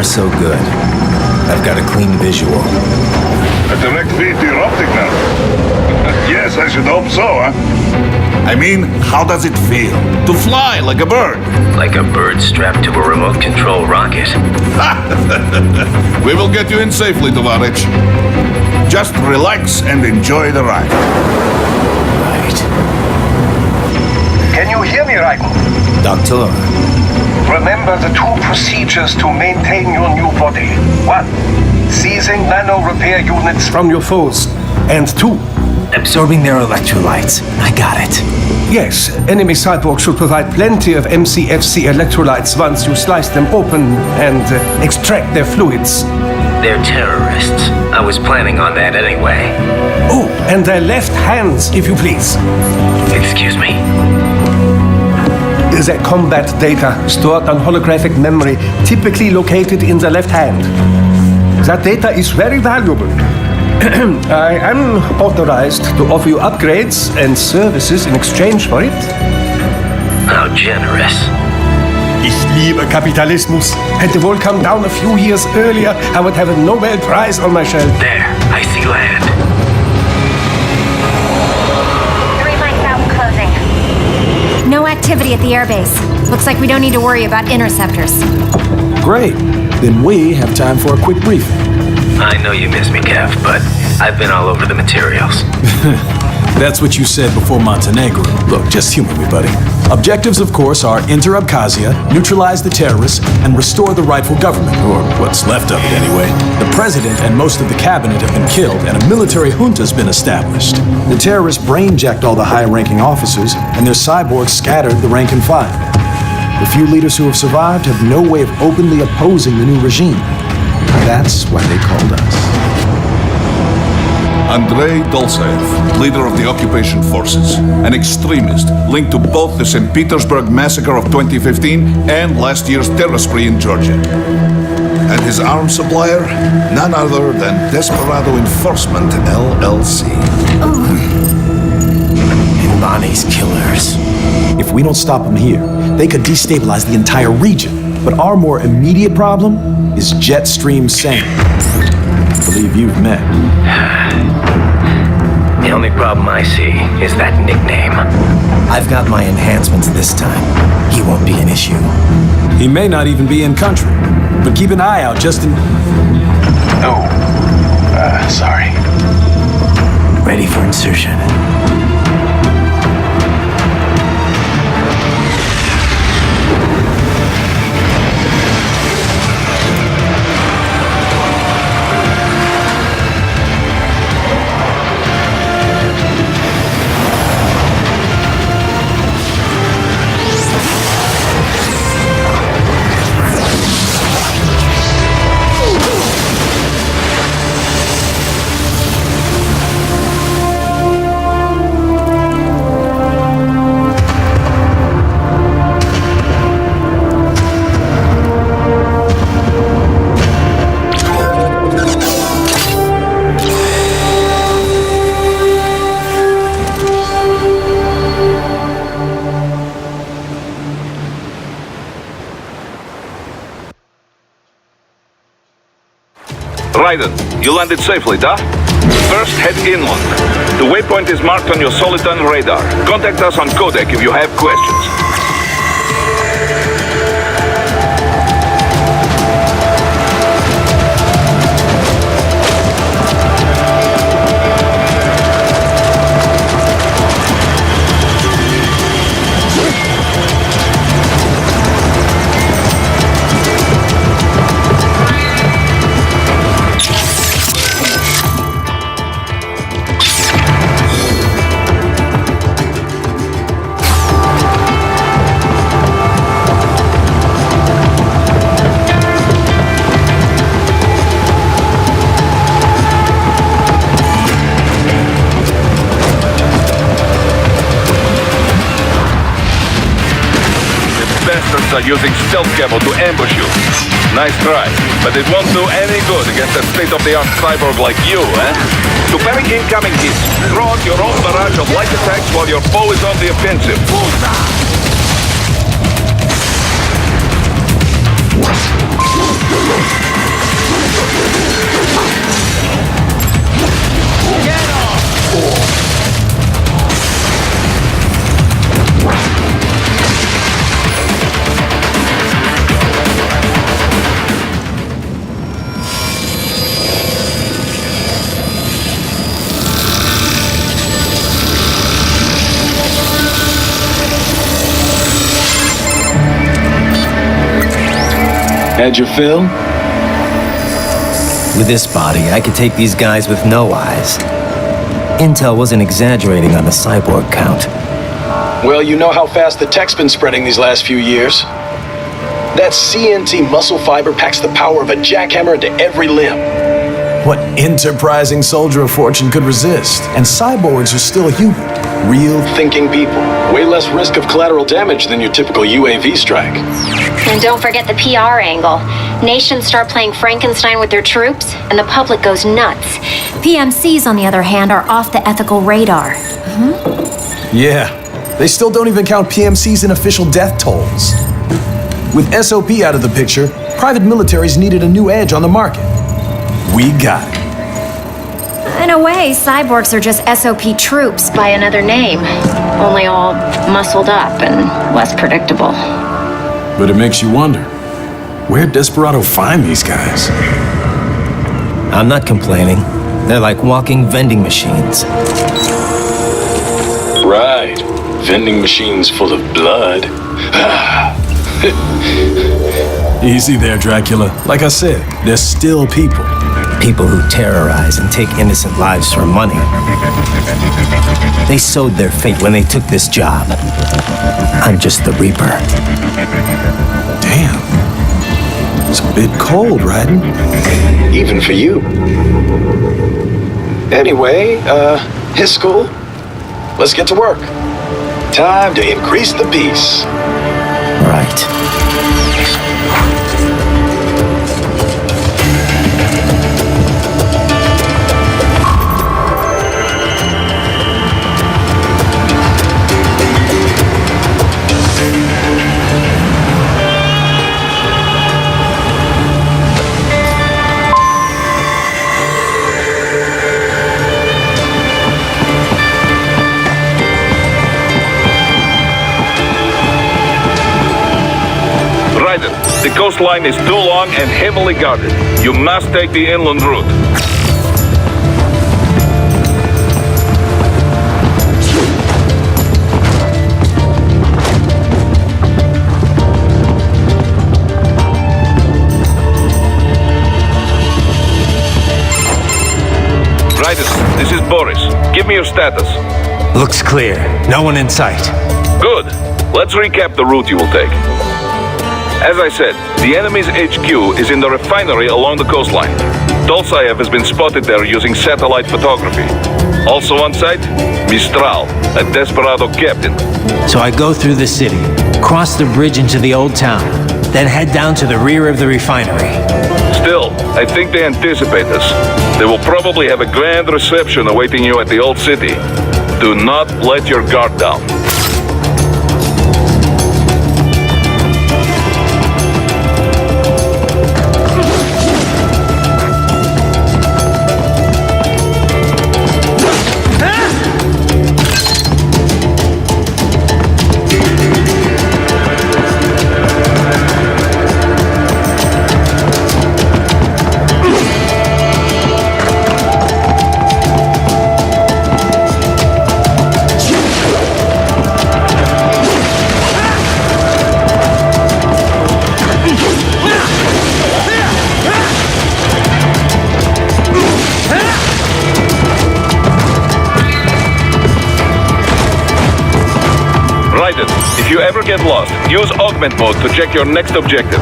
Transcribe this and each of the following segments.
so good. I've got a clean visual. A direct feed to your optic now. Yes, I should hope so, huh? I mean, how does it feel? To fly like a bird? Like a bird strapped to a remote control rocket. We will get you in safely, Tovarich. Just relax and enjoy the ride. Right. Can you hear me, Raiden? Doctor. Remember the two procedures to maintain your new body. 1. Seizing nano-repair units from your foes. And 2. Absorbing their electrolytes. I got it. Yes, enemy cyborgs should provide plenty of MCFC electrolytes once you slice them open and extract their fluids. They're terrorists. I was planning on that anyway. Oh, and their left hands, if you please. Excuse me? Their combat data stored on holographic memory, typically located in the left hand. That data is very valuable. I am authorized to offer you upgrades and services in exchange for it. How generous. Ich liebe Kapitalismus. Had the world come down a few years earlier, I would have a Nobel Prize on my shelf. There, I see land. 3 mics out and closing. No activity at the airbase. Looks like we don't need to worry about interceptors. Great. Then we have time for a quick briefing. I know you miss me, Kev, but I've been all over the materials. That's what you said before Montenegro. Look, just humor me, buddy. Objectives, of course, are enter Abkhazia, neutralize the terrorists, and restore the rightful government, or what's left of it anyway. The president and most of the cabinet have been killed, and a military junta's been established. The terrorists brain-jacked all the high-ranking officers, and their cyborgs scattered the rank and file. The few leaders who have survived have no way of openly opposing the new regime. That's why they called us. Andrei Dolzaev, leader of the occupation forces, an extremist linked to both the St. Petersburg massacre of 2015 and last year's terror spree in Georgia. And his arms supplier, none other than Desperado Enforcement, LLC. Bonnie's killers. If we don't stop them here, they could destabilize the entire region. But our more immediate problem is Jetstream Sam. I believe you've met. The only problem I see is that nickname. I've got my enhancements this time. He won't be an issue. He may not even be in country. But keep an eye out just in... Oh, sorry. Ready for insertion. Raiden, you landed safely, da? First, head inland. The waypoint is marked on your Soliton radar. Contact us on codec if you have questions. Are using stealth camo to ambush you. Nice try, but it won't do any good against a state-of-the-art cyborg like you, eh? To parry incoming hits, throw out your own barrage of light attacks while your foe is on the offensive. Had your fill? With this body, I could take these guys with no eyes. Intel wasn't exaggerating on the cyborg count. Well, you know how fast the tech's been spreading these last few years. That CNT muscle fiber packs the power of a jackhammer into every limb. What enterprising soldier of fortune could resist? And cyborgs are still human. Real thinking people. Way less risk of collateral damage than your typical UAV strike. And don't forget the PR angle. Nations start playing Frankenstein with their troops, and the public goes nuts. PMCs, on the other hand, are off the ethical radar. Yeah, they still don't even count PMCs in official death tolls. With SOP out of the picture, private militaries needed a new edge on the market. We got it. In a way, cyborgs are just SOP troops by another name. Only all muscled up and less predictable. But it makes you wonder, where'd Desperado find these guys? I'm not complaining. They're like walking vending machines. Right. Vending machines full of blood. Easy there, Dracula. Like I said, they're still people. People who terrorize and take innocent lives for money. They sowed their fate when they took this job. I'm just the Reaper. Damn. It's a bit cold, Raiden. Even for you. Anyway, his school. Let's get to work. Time to increase the peace. Right. The coastline is too long and heavily guarded. You must take the inland route. Raiden, this is Boris. Give me your status. Looks clear. No one in sight. Good. Let's recap the route you will take. As I said, the enemy's HQ is in the refinery along the coastline. Dolsaev has been spotted there using satellite photography. Also on site, Mistral, a Desperado captain. So I go through the city, cross the bridge into the old town, then head down to the rear of the refinery. Still, I think they anticipate us. They will probably have a grand reception awaiting you at the old city. Do not let your guard down. If you ever get lost, use augment mode to check your next objective.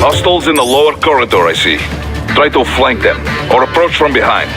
Hostiles in the lower corridor, I see. Try to flank them, or approach from behind.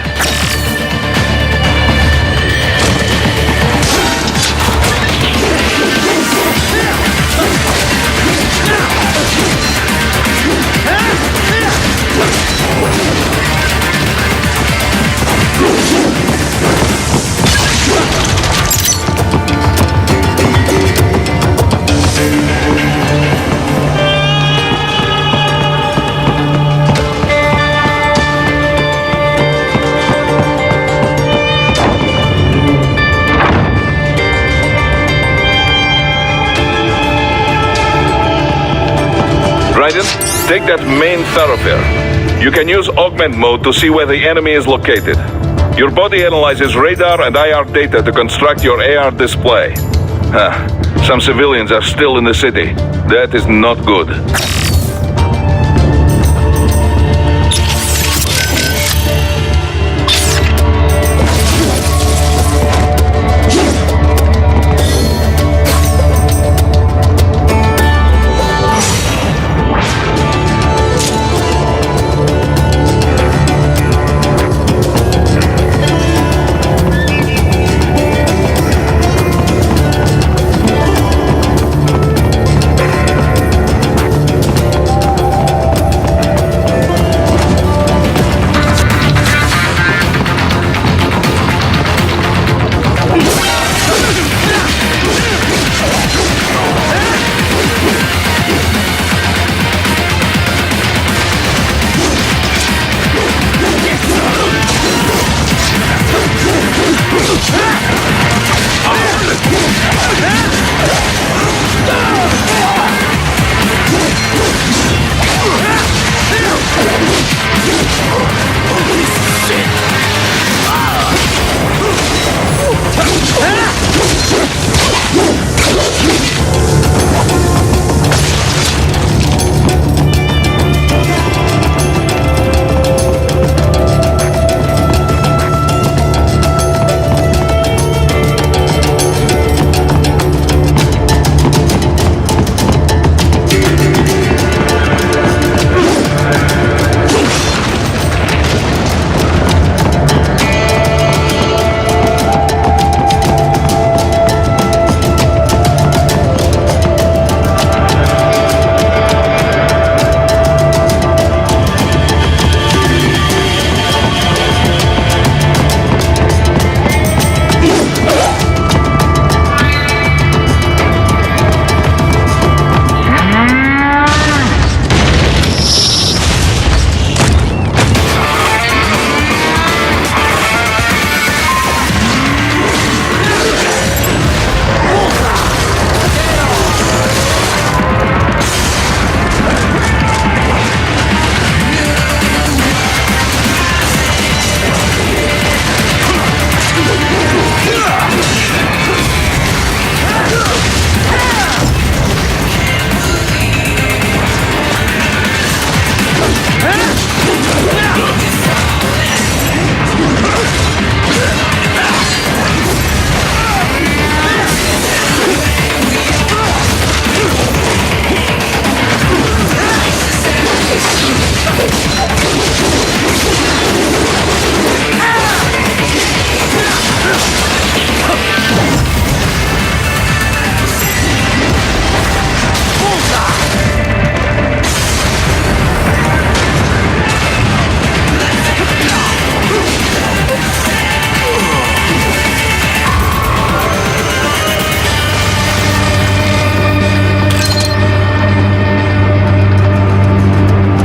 Take that main thoroughfare. You can use augment mode to see where the enemy is located. Your body analyzes radar and IR data to construct your AR display. Some civilians are still in the city. That is not good.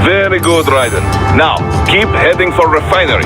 Very good, Raiden. Now, keep heading for refinery.